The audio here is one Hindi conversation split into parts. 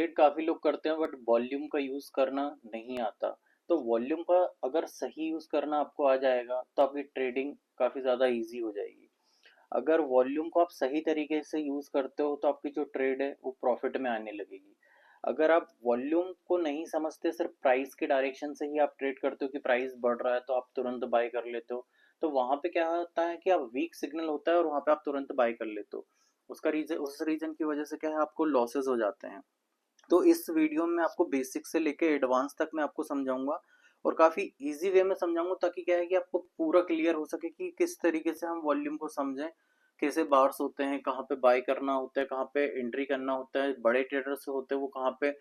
ट्रेड काफ़ी लोग करते हैं बट वॉल्यूम का यूज़ करना नहीं आता। तो वॉल्यूम का अगर सही यूज़ करना आपको आ जाएगा तो आपकी ट्रेडिंग काफ़ी ज़्यादा ईज़ी हो जाएगी। अगर वॉल्यूम को आप सही तरीके से यूज़ करते हो तो आपकी जो ट्रेड है वो प्रॉफिट में आने लगेगी। अगर आप वॉल्यूम को नहीं समझते, सिर्फ प्राइस के डायरेक्शन से ही आप ट्रेड करते हो कि प्राइस बढ़ रहा है तो आप तुरंत बाय कर लेते हो, तो वहाँ पे क्या होता है कि आप वीक सिग्नल होता है और वहाँ पे आप तुरंत बाय कर लेते हो। उसका रीज़न, उस रीज़न की वजह से क्या है, आपको लॉसेस हो जाते हैं। तो इस वीडियो में आपको बेसिक से लेके एडवांस तक मैं आपको समझाऊंगा और काफ़ी इजी वे में समझाऊंगा, ताकि क्या है कि आपको पूरा क्लियर हो सके कि किस तरीके से हम वॉल्यूम को समझें, कैसे बार्स होते हैं, कहाँ पे बाय करना होता है, कहाँ पे एंट्री करना होता है, बड़े ट्रेडर्स होते हैं वो कहाँ पे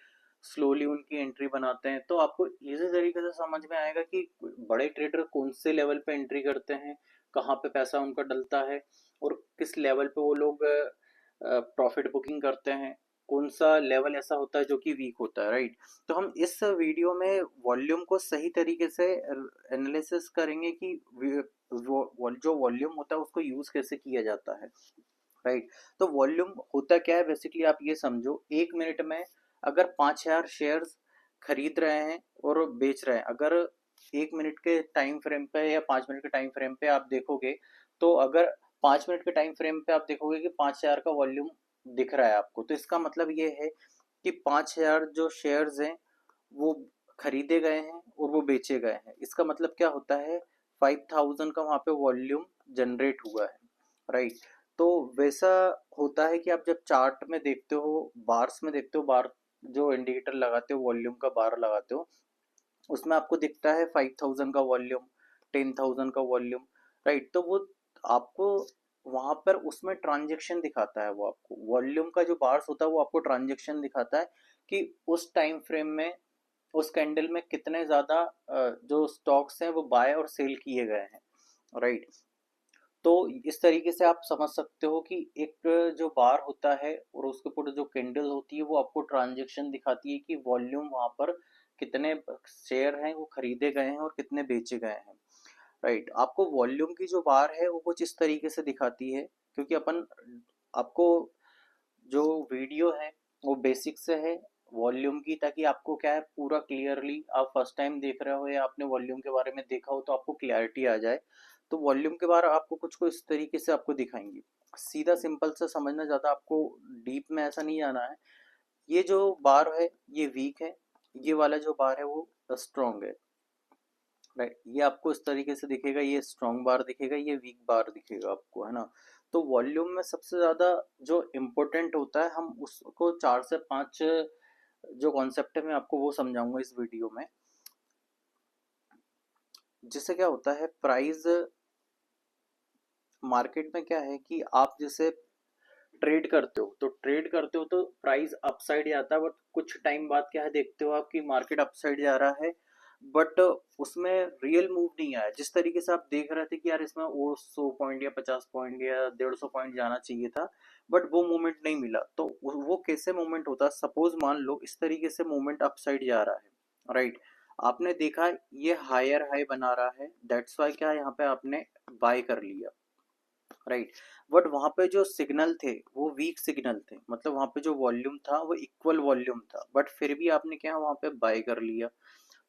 स्लोली उनकी एंट्री बनाते हैं। तो आपको इजी तरीके से समझ में आएगा कि बड़े ट्रेडर कौन से लेवल पे एंट्री करते हैं, कहाँ पे पैसा उनका डलता है और किस लेवल पे वो लोग प्रॉफिट बुकिंग करते हैं, कौन सा लेवल ऐसा होता है जो कि वीक होता है, राइट। तो हम इस वीडियो में वॉल्यूम को सही तरीके से एनालिसिस करेंगे कि जो वॉल्यूम होता है उसको यूज कैसे किया जाता है, राइट। तो वॉल्यूम होता क्या है, बेसिकली आप ये समझो, 1 मिनट में अगर 5,000 शेयर्स खरीद रहे हैं और बेच रहे हैं, अगर 1 मिनट के टाइम फ्रेम पे या 5 मिनट के टाइम फ्रेम पे आप देखोगे, तो अगर 5 मिनट के टाइम फ्रेम पे आप देखोगे कि 5,000 का वॉल्यूम दिख रहा है आपको, तो इसका मतलब ये है कि 5,000 जो शेयर्स हैं वो खरीदे गए हैं और वो बेचे गए हैं। इसका मतलब क्या होता है, 5,000 का वहाँ पे वॉल्यूम जनरेट हुआ है, राइट। तो वैसा होता है कि आप जब चार्ट में देखते हो, बार्स में देखते हो, बार जो इंडिकेटर लगाते हो, वॉल्यूम का बार लगाते हो, उसमें आपको दिखता है 5,000 का वॉल्यूम, 10,000 का वॉल्यूम, राइट। तो वो आपको वहां पर उसमें ट्रांजेक्शन दिखाता है, वो आपको वॉल्यूम का जो बार्स होता है वो आपको ट्रांजेक्शन दिखाता है कि उस टाइम फ्रेम में, उस कैंडल में कितने ज्यादा जो स्टॉक्स हैं वो बाय और सेल किए गए हैं, राइट। तो इस तरीके से आप समझ सकते हो कि एक जो बार होता है और उसके ऊपर जो कैंडल होती है वो आपको ट्रांजेक्शन दिखाती है कि वॉल्यूम वहां पर कितने शेयर हैं वो खरीदे गए हैं और कितने बेचे गए हैं, राइट। आपको वॉल्यूम की जो बार है वो कुछ इस तरीके से दिखाती है, क्योंकि अपन आपको जो वीडियो है वो बेसिक से है वॉल्यूम की, ताकि आपको क्या है पूरा क्लियरली, आप फर्स्ट टाइम देख रहे हो या आपने वॉल्यूम के बारे में देखा हो तो आपको क्लैरिटी आ जाए। तो वॉल्यूम के बारे में आपको कुछ को इस तरीके से आपको दिखाएंगे, सीधा सिंपल से समझना, ज़्यादा आपको डीप में ऐसा नहीं जाना है। ये जो बार है ये वीक है, ये वाला जो बार है वो स्ट्रॉन्ग है, राइट। ये आपको इस तरीके से दिखेगा, ये स्ट्रॉन्ग बार दिखेगा, ये वीक बार दिखेगा आपको, है ना। तो वॉल्यूम में सबसे ज्यादा जो इम्पोर्टेंट होता है, हम उसको 4 से 5 जो कॉन्सेप्ट है मैं आपको वो समझाऊंगा इस वीडियो में। जिससे क्या होता है, प्राइस मार्केट में क्या है कि आप जैसे ट्रेड करते हो, तो ट्रेड करते हो तो प्राइस अपसाइड जाता है, बट कुछ टाइम बाद क्या है, देखते हो आप कि मार्केट अपसाइड जा रहा है, बट उसमें रियल मूव नहीं आया जिस तरीके से आप देख रहे थे कि यार इसमें और 100 पॉइंट या 50 पॉइंट या 150 पॉइंट जाना चाहिए था, बट वो मूवमेंट नहीं मिला। तो वो कैसे मूवमेंट होता है, सपोज मान लो इस तरीके से मूवमेंट अपसाइड जा रहा है, राइट। आपने देखा ये हायर हाई बना रहा है, दैट्स वाई क्या यहाँ पे आपने बाय कर लिया, राइट। बट वहां पे जो सिग्नल थे वो वीक सिग्नल थे, मतलब वहां पे जो वॉल्यूम था वो इक्वल वॉल्यूम था, बट फिर भी आपने क्या वहां पे बाय कर लिया।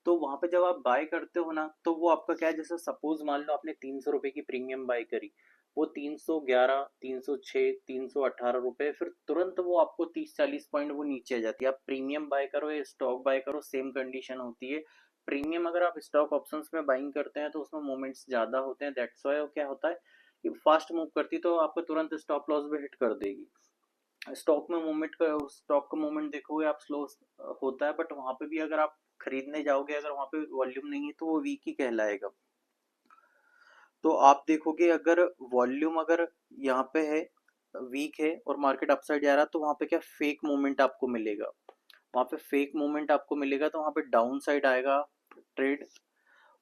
तो वहां पे जब आप बाय करते हो ना, तो वो आपका क्या है, जैसे सपोज मान लो आपने 300 रुपए की प्रीमियम बाय करी, वो 311, 306, 318 रुपए, फिर तुरंत वो आपको 30-40 पॉइंट वो नीचे आ जाती है। आप प्रीमियम बाय करो या स्टॉक बाय करो, सेम कंडीशन होती है। प्रीमियम अगर आप स्टॉक ऑप्शंस में बाइंग करते हैं तो उसमें मोमेंट्स ज्यादा होते हैं, दैट्स व्हाई क्या होता है कि फास्ट मूव करती तो आपको तुरंत स्टॉप लॉस भी हिट कर देगी। स्टॉक में मूवमेंट का, स्टॉक का मूवमेंट देखोगे आप, स्लो होता है, बट वहां पे भी अगर आप खरीदने जाओगे, अगर वहां पे वॉल्यूम नहीं है तो वो वीक ही कहलाएगा। तो आप देखोगे अगर वॉल्यूम अगर यहाँ पे है, वीक है और मार्केट अपसाइड जा रहा है, तो वहां पे क्या फेक मूवमेंट आपको मिलेगा, वहां पे फेक मूवमेंट आपको मिलेगा, तो वहां पे डाउन साइड आएगा ट्रेड,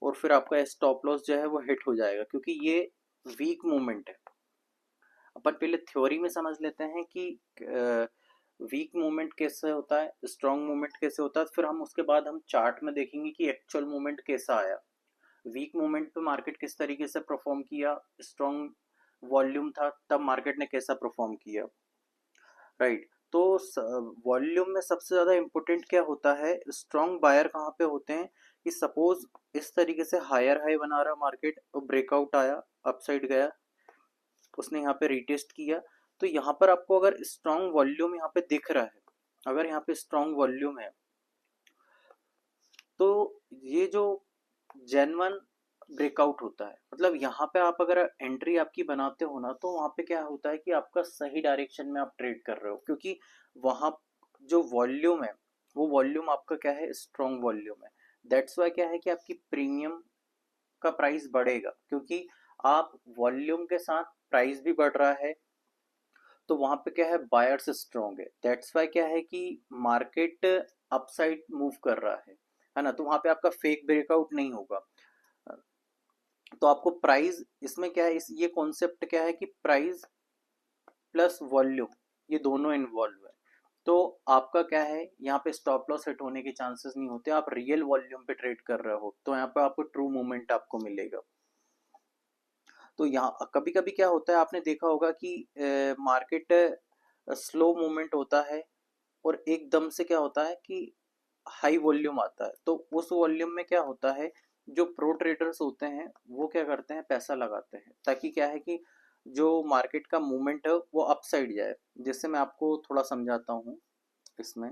और फिर आपका स्टॉप लॉस जो है वो हिट हो जाएगा, क्योंकि ये वीक मूवमेंट है। अपन पहले थ्योरी में समझ लेते हैं कि वीक मूवमेंट कैसे होता है, स्ट्रॉन्ग मूवमेंट कैसे होता है, फिर हम उसके बाद हम चार्ट में देखेंगे कि एक्चुअल मूवमेंट कैसा आया, वीक मूवमेंट पे मार्केट किस तरीके से परफॉर्म किया, स्ट्रॉन्ग वॉल्यूम था तब मार्केट ने कैसा परफॉर्म किया, राइट। तो वॉल्यूम में सबसे ज़्यादा इम्पोर्टेंट क्या होता है, स्ट्रॉन्ग बायर कहाँ पे होते हैं कि सपोज इस तरीके से हायर हाई बना रहा मार्केट और ब्रेकआउट आया, अपसाइड गया, उसने यहाँ पे रिटेस्ट किया, तो यहाँ पर आपको अगर स्ट्रॉन्ग वॉल्यूम यहाँ पे दिख रहा है, अगर यहाँ पे स्ट्रॉन्ग वॉल्यूम है, तो ये जो जेन्युइन ब्रेकआउट होता है, मतलब यहाँ पे आप अगर एंट्री आपकी बनाते हो ना, तो वहाँ पे क्या होता है कि आपका सही डायरेक्शन में आप ट्रेड कर रहे हो, क्योंकि वहाँ जो वॉल्यूम है वो वॉल्यूम आपका क्या है, स्ट्रॉन्ग वॉल्यूम है। दैट्स वाई क्या है कि आपकी प्रीमियम का प्राइस बढ़ेगा, क्योंकि आप वॉल्यूम के साथ प्राइस भी बढ़ रहा है, तो वहां पे क्या है, बायर्स स्ट्रॉन्ग है। दैट्स वाई क्या है कि मार्केट अपसाइड मूव कर रहा है ना, तो वहां पे आपका फेक ब्रेकआउट नहीं होगा। तो आपको प्राइस इसमें क्या है, इस ये कॉन्सेप्ट क्या है कि प्राइस प्लस वॉल्यूम ये दोनों इन्वॉल्व है, तो आपका क्या है, यहाँ पे स्टॉप लॉस हिट होने के चांसेस नहीं होते, आप रियल वॉल्यूम पे ट्रेड कर रहे हो, तो यहाँ पे आपको ट्रू मूवमेंट आपको मिलेगा। तो यहाँ कभी कभी क्या होता है, आपने देखा होगा कि मार्केट स्लो मूवमेंट होता है और एकदम से क्या होता है कि हाई वॉल्यूम आता है, तो उस वॉल्यूम में क्या होता है, जो प्रो ट्रेडर्स होते हैं वो क्या करते हैं, पैसा लगाते हैं, ताकि क्या है कि जो मार्केट का मूवमेंट है वो अपसाइड जाए। जिससे मैं आपको थोड़ा समझाता हूँ इसमें,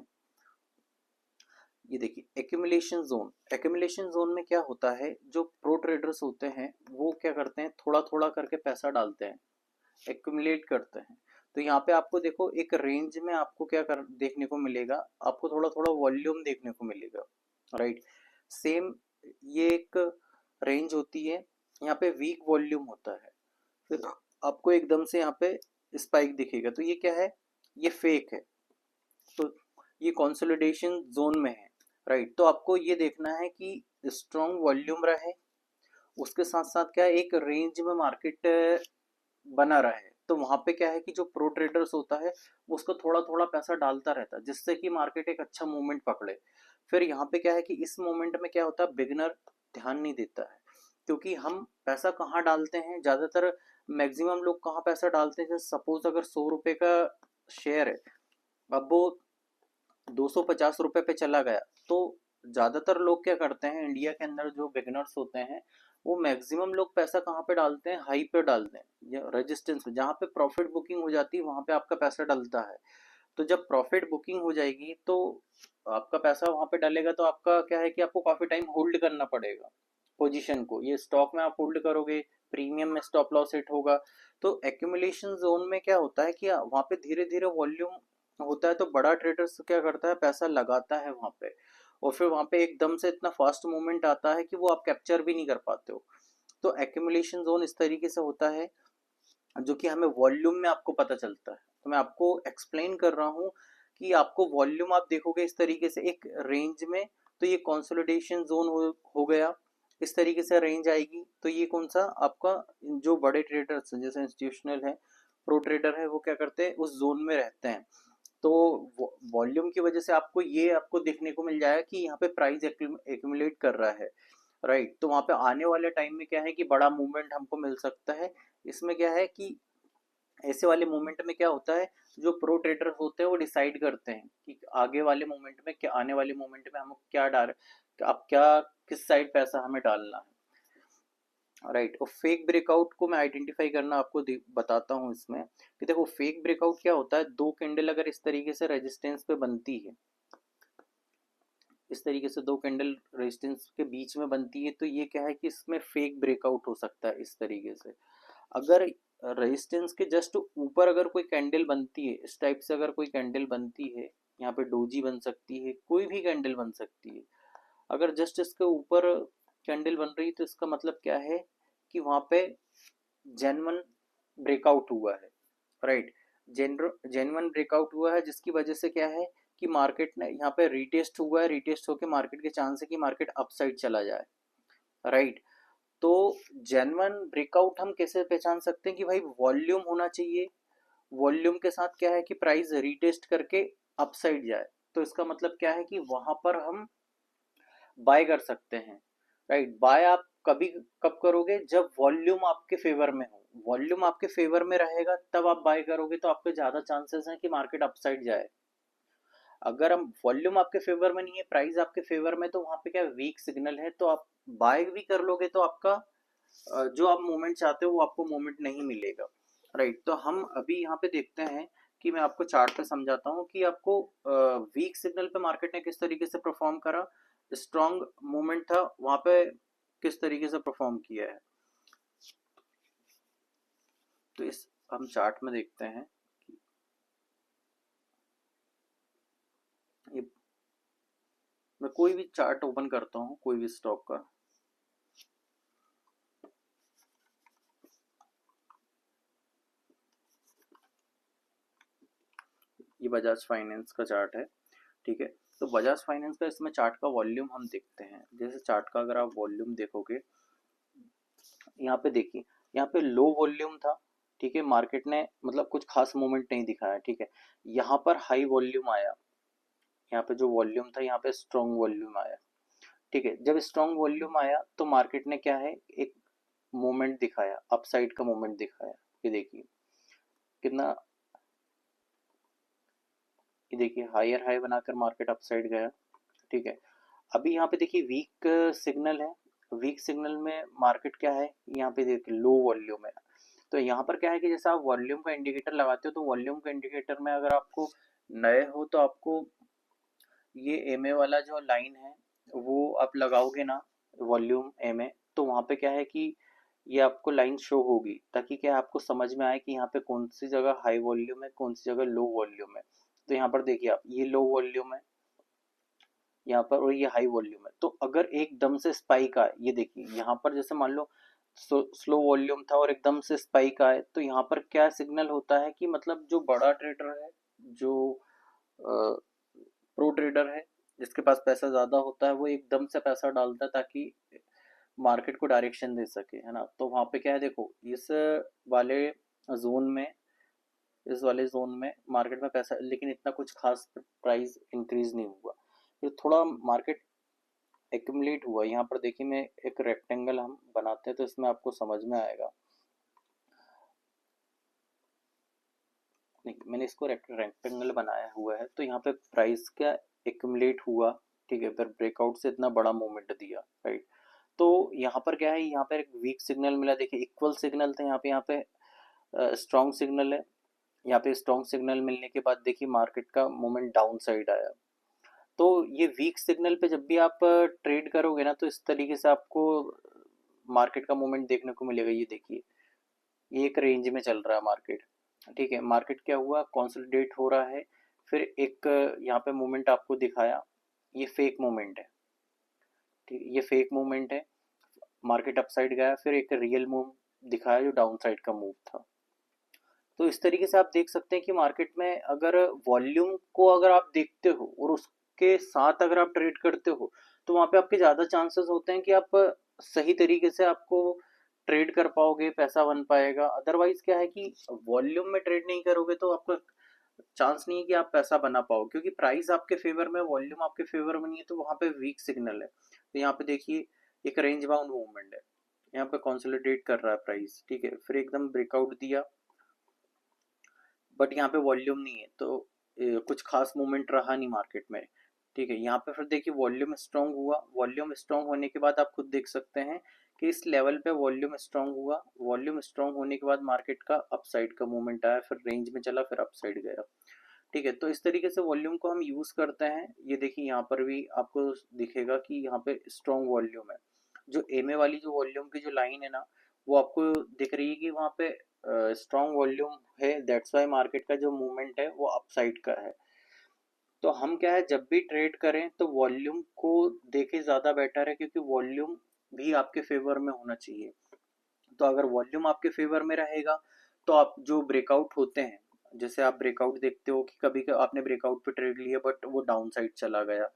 ये देखिए एक्यूमुलेशन जोन में क्या होता है, जो प्रो ट्रेडर्स होते हैं वो क्या करते हैं, थोड़ा थोड़ा करके पैसा डालते हैं, एक्यूमुलेट करते हैं। तो यहाँ पे आपको देखो एक रेंज में आपको क्या कर देखने को मिलेगा, आपको थोड़ा थोड़ा वॉल्यूम देखने को मिलेगा, राइट। सेम ये एक रेंज होती है, यहाँ पे वीक वॉल्यूम होता है, फिर आपको एकदम से यहाँ पे स्पाइक दिखेगा, तो ये क्या है, ये फेक है, तो ये कंसोलिडेशन जोन में है, राइट। तो आपको ये देखना है कि स्ट्रॉन्ग वॉल्यूम रहे, उसके साथ साथ क्या है, एक रेंज में मार्केट बना रहे, तो वहां पे क्या है कि जो प्रो ट्रेडर्स होता है वो उसको थोड़ा थोड़ा पैसा डालता रहता है, जिससे कि मार्केट एक अच्छा मूवमेंट पकड़े। फिर यहाँ पे क्या है कि इस मोमेंट में क्या होता है, बिगनर ध्यान नहीं देता है, क्योंकि हम पैसा कहाँ डालते हैं ज्यादातर, मैक्सिमम लोग कहाँ पैसा डालते हैं, जैसे सपोज अगर 100 रुपए का शेयर है, अब वो 250 रुपए पे चला गया, तो ज्यादातर लोग क्या करते हैं, इंडिया के अंदर जो बिगनर्स होते हैं वो मैक्सिमम लोग पैसा कहाँ पे डालते हैं, हाई पे डालते हैं, रेजिस्टेंस पे, जहाँ पे प्रॉफिट बुकिंग हो जाती है वहां पे आपका पैसा डलता है। तो जब प्रॉफिट बुकिंग हो जाएगी तो आपका पैसा वहां पे डलेगा, तो आपका क्या है कि आपको काफी टाइम होल्ड करना पड़ेगा पोजीशन को, ये स्टॉक में आप होल्ड करोगे, प्रीमियम में स्टॉप लॉस हिट होगा। तो एक्यूमुलेशन जोन में क्या होता है कि वहां पे धीरे धीरे वॉल्यूम होता है, तो बड़ा ट्रेडर्स क्या करता है, पैसा लगाता है वहां पे, और फिर वहां पे एकदम से इतना फास्ट मूवमेंट आता है कि वो आप कैप्चर भी नहीं कर पाते हो। तो एक्यूमुलेशन जोन इस तरीके से होता है, जो कि हमें वॉल्यूम में आपको पता चलता है। तो मैं आपको एक्सप्लेन कर रहा हूँ कि आपको वॉल्यूम आप देखोगे इस तरीके से एक रेंज में, तो ये कंसोलिडेशन जोन हो गया, इस तरीके से रेंज आएगी, तो ये कौन सा आपका, जो बड़े ट्रेडर्स जैसे इंस्टीट्यूशनल है, प्रो ट्रेडर है, वो क्या करते हैं, उस जोन में रहते हैं। तो वॉल्यूम की वजह से आपको ये आपको देखने को मिल जाएगा कि यहाँ पे प्राइस एक्यूमुलेट कर रहा है, राइट। तो वहां पे आने वाले टाइम में क्या है कि बड़ा मूवमेंट हमको मिल सकता है। इसमें क्या है कि ऐसे वाले मोमेंट में क्या होता है, जो प्रो ट्रेडर होते हैं वो डिसाइड करते हैं कि आगे वाले मोमेंट में क्या, आने वाले मोमेंट में हम क्या डाल, आप क्या, किस साइड पैसा हमें डालना है, राइट। और फेक ब्रेकआउट को मैं आइडेंटिफाई करना आपको बताता हूँ इसमें, कि देखो फेक ब्रेकआउट क्या होता है, दो कैंडल अगर इस तरीके से रेजिस्टेंस पे बनती है, इस तरीके से दो कैंडल रेजिस्टेंस के बीच में बनती है, तो ये क्या है कि इसमें फेक ब्रेकआउट हो सकता है इस तरीके से। अगर रेजिस्टेंस के जस्ट ऊपर अगर कोई कैंडल बनती है, इस टाइप से अगर कोई कैंडल बनती है, यहाँ पे डोजी बन सकती है, कोई भी कैंडल बन सकती है, अगर जस्ट इसके ऊपर कैंडल बन रही है, तो इसका मतलब क्या है कि वहां पे जेन्युइन ब्रेकआउट हुआ है, राइट। जेन्युइन ब्रेकआउट हुआ है, जिसकी वजह से क्या है कि मार्केट ने यहाँ पे रिटेस्ट हुआ है, रिटेस्ट होकर मार्केट के चांस है कि मार्केट अपसाइड चला जाए, राइट। तो जेन्युइन ब्रेकआउट हम कैसे पहचान सकते हैं कि भाई वॉल्यूम होना चाहिए, वॉल्यूम के साथ क्या है कि प्राइस रिटेस्ट करके अपसाइड जाए, तो इसका मतलब क्या है कि वहां पर हम बाय कर सकते हैं, राइट। बाय आप कभी कब करोगे, जब वॉल्यूम आपके फेवर में हो, वॉल्यूम आपके फेवर में रहेगा तब आप बाय करोगे, तो आपके ज़्यादा चांसेस हैं कि मार्केट अपसाइड जाए। अगर हम वॉल्यूम आपके फेवर में नहीं है, प्राइस आपके फेवर में, तो वहां पे क्या वीक सिग्नल है, तो आप बाय भी कर लोगे तो आपका जो आप मोमेंट चाहते हो वो आपको मोमेंट नहीं मिलेगा। राइट, तो हम अभी यहाँ पे देखते हैं कि मैं आपको चार्ट पे समझाता हूँ कि आपको वीक सिग्नल पे मार्केट ने किस तरीके से परफॉर्म करा, स्ट्रॉन्ग मूवमेंट था वहां पे किस तरीके से परफॉर्म किया है। तो इस हम चार्ट में देखते हैं कि ये, मैं कोई भी चार्ट ओपन करता हूँ कोई भी स्टॉक का, ये बजाज फाइनेंस का चार्ट है। ठीक है, तो बजाज फाइनेंस का इसमें चार्ट का वॉल्यूम हम देखते हैं। जैसे चार्ट का अगर आप वॉल्यूम देखोगे, यहाँ पे देखिए, यहाँ पे लो वॉल्यूम था। ठीक है, मार्केट ने मतलब कुछ खास मूवमेंट नहीं दिखाया। ठीक है, यहाँ पर हाई वॉल्यूम आया, यहाँ पे जो वॉल्यूम था यहाँ पे स्ट्रॉन्ग वॉल्यूम आया। ठीक है, जब स्ट्रॉन्ग वॉल्यूम आया तो मार्केट ने क्या है, एक मूवमेंट दिखाया, अपसाइड का मूवमेंट दिखाया। ये देखिए कितना, ये देखिए हायर हाई बनाकर मार्केट अपसाइड गया। ठीक है, अभी यहाँ पे देखिए वीक सिग्नल है, वीक सिग्नल में मार्केट क्या है, यहाँ पे देखिए लो वॉल्यूम है। तो यहाँ पर क्या है कि जैसे आप वॉल्यूम का इंडिकेटर लगाते हो, तो वॉल्यूम का इंडिकेटर में अगर आपको नए हो तो आपको ये एम ए वाला जो लाइन है वो आप लगाओगे ना, वॉल्यूम एम ए, तो वहाँ पे क्या है कि ये आपको लाइन शो होगी, ताकि क्या आपको समझ में आए कि यहाँ पे कौन सी जगह हाई वॉल्यूम है, कौन सी जगह लो वॉल्यूम है। तो यहाँ पर देखिए आप, ये लो वॉल्यूम है यहाँ पर और ये हाई वॉल्यूम है। तो अगर एकदम से स्पाइक आए, ये देखिए यहाँ पर जैसे मान लो स्लो वॉल्यूम था और एकदम से स्पाइक आए, तो यहाँ पर क्या सिग्नल होता है कि मतलब जो बड़ा ट्रेडर है, जो प्रो ट्रेडर है, जिसके पास पैसा ज्यादा होता है, वो एकदम से पैसा डालता है ताकि मार्केट को डायरेक्शन दे सके, है ना। तो वहां पे क्या है, देखो वाले जोन में इस वाले जोन में मार्केट में पैसा, लेकिन इतना कुछ खास प्राइस इंक्रीज नहीं हुआ। फिर थोड़ा मार्केट एक्यूमुलेट हुआ। यहाँ पर देखिए, मैं एक रेक्टेंगल हम बनाते हैं तो इसमें आपको समझ में आएगा। नहीं, मैंने इसको रेक्टेंगल बनाया हुआ है, तो यहाँ पे प्राइस का एक्यूमुलेट हुआ। ठीक है, फिर ब्रेकआउट से इतना बड़ा मूवमेंट दिया। राइट, तो यहाँ पर क्या है, यहाँ पर एक वीक सिग्नल मिला, देखिए इक्वल सिग्नल थे यहाँ पे स्ट्रॉन्ग सिग्नल है। यहाँ पे स्ट्रॉन्ग सिग्नल मिलने के बाद देखिए मार्केट का मूवमेंट डाउन साइड आया। तो ये वीक सिग्नल पे जब भी आप ट्रेड करोगे ना, तो इस तरीके से आपको मार्केट का मूवमेंट देखने को मिलेगा। ये देखिए, ये एक रेंज में चल रहा है मार्केट। ठीक है, मार्केट क्या हुआ, कंसोलिडेट हो रहा है, फिर एक यहाँ पे मूवमेंट आपको दिखाया, ये फेक मूवमेंट है। ठीक है, ये फेक मूवमेंट है, मार्केट अपसाइड गया, फिर एक रियल मूव दिखाया जो डाउन साइड का मूव था। तो इस तरीके से आप देख सकते हैं कि मार्केट में अगर वॉल्यूम को अगर आप देखते हो और उसके साथ अगर आप ट्रेड करते हो, तो वहां पे आपके ज्यादा चांसेस होते हैं कि आप सही तरीके से आपको ट्रेड कर पाओगे, पैसा बन पाएगा। अदरवाइज क्या है कि वॉल्यूम में ट्रेड नहीं करोगे तो आपका चांस नहीं है कि आप पैसा बना पाओ, क्योंकि प्राइस आपके फेवर में, वॉल्यूम आपके फेवर में नहीं है, तो वहां पे वीक सिग्नल है। तो यहाँ पे देखिए एक रेंज बाउंड मूवमेंट है, यहाँ पे कंसोलिडेट कर रहा है प्राइस। ठीक है, फिर एकदम ब्रेकआउट दिया, बट यहाँ पे वॉल्यूम नहीं है, तो कुछ खास मूवमेंट रहा नहीं मार्केट में। ठीक है, यहाँ पे फिर देखिए वॉल्यूम स्ट्रांग हुआ, वॉल्यूम स्ट्रांग होने के बाद आप खुद देख सकते हैं कि इस लेवल पे वॉल्यूम स्ट्रांग हुआ, वॉल्यूम स्ट्रांग होने के बाद मार्केट का अपसाइड का मूवमेंट आया, फिर रेंज में चला, फिर अपसाइड गया। ठीक है, तो इस तरीके से वॉल्यूम को हम यूज करते हैं। ये देखिए यहाँ पर भी आपको दिखेगा कि यहाँ पे स्ट्रॉन्ग वॉल्यूम है। जो एम ए वाली जो वॉल्यूम की जो लाइन है ना, वो आपको दिख रही है कि वहाँ पे स्ट्रॉन्ग वॉल्यूम है, दैट्स वाई मार्केट का जो मूवमेंट है वो अपसाइड का है। तो हम क्या है, जब भी ट्रेड करें तो वॉल्यूम को देखें, ज़्यादा बेटर है, क्योंकि वॉल्यूम भी आपके फेवर में होना चाहिए। तो अगर वॉल्यूम आपके फेवर में रहेगा तो आप जो ब्रेकआउट होते हैं, जैसे आप ब्रेकआउट देखते हो कि कभी आपने ब्रेकआउट पे ट्रेड लिया बट वो डाउन साइड चला गया।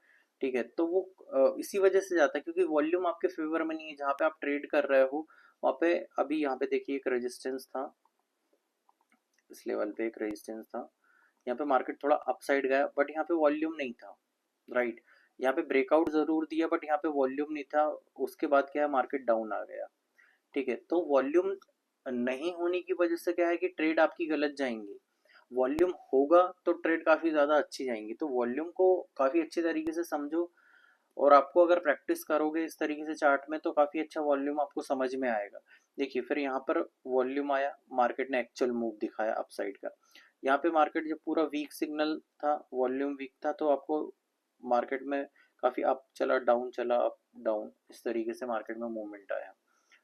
ठीक है, तो वो इसी वजह से जाता है क्योंकि वॉल्यूम आपके फेवर में नहीं है। जहाँ पे आप ट्रेड कर रहे हो वहाँ पे, अभी यहाँ पे देखिए एक रेजिस्टेंस था, इस लेवल पे एक रेजिस्टेंस था, यहाँ पे मार्केट थोड़ा अपसाइड गया बट यहाँ पे वॉल्यूम नहीं था। राइट, यहाँ पे ब्रेकआउट जरूर दिया बट यहाँ पे वॉल्यूम नहीं था। उसके बाद क्या है, मार्केट डाउन आ गया। ठीक है, तो वॉल्यूम नहीं होने की वजह से क्या है कि ट्रेड आपकी गलत जाएंगी। वॉल्यूम होगा तो ट्रेड काफ़ी ज़्यादा अच्छी जाएंगी। तो वॉल्यूम को काफ़ी अच्छे तरीके से समझो, और आपको अगर प्रैक्टिस करोगे इस तरीके से चार्ट में तो काफ़ी अच्छा वॉल्यूम आपको समझ में आएगा। देखिए फिर यहाँ पर वॉल्यूम आया, मार्केट ने एक्चुअल मूव दिखाया अपसाइड का। यहाँ पे मार्केट जब पूरा वीक सिग्नल था, वॉल्यूम वीक था, तो आपको मार्केट में काफ़ी अप चला, डाउन चला, अप डाउन, इस तरीके से मार्केट में मूवमेंट आया,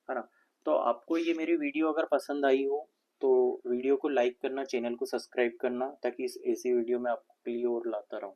है ना। तो आपको ये मेरी वीडियो अगर पसंद आई हो तो वीडियो को लाइक करना, चैनल को सब्सक्राइब करना, ताकि इस ऐसी वीडियो मैं आपके लिए और लाता रहूँ।